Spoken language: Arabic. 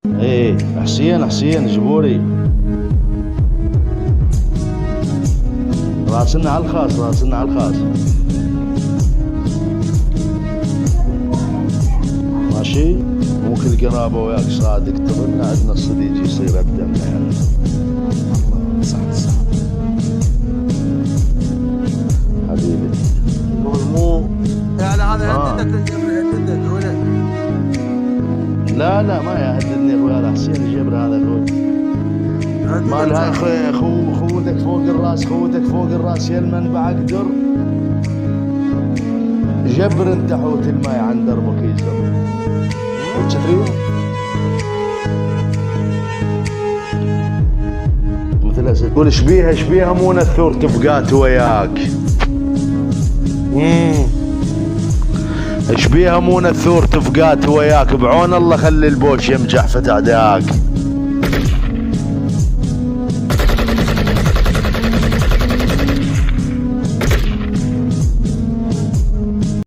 ايه حسين جبوري. راسلنا على الخاص. ماشي. مو كل قرابة وياك صادق تظن عندنا الصديق يصير الدم يعني. صح حبيبي مو يعني هذا يهددك ولا لا ما يهددني اخوي هذا حسين الجبر هذا اخوي. مالها اخوي خوتك فوق الراس يا المنبع اقدر جبر انت حوت الماي عن دربك يزر وتشتريه مثل تقول شبيها مو نثور تبقات وياك. شبيها مو نثور تفقات وياك بعون الله خلي البوش يمجح فتعداك.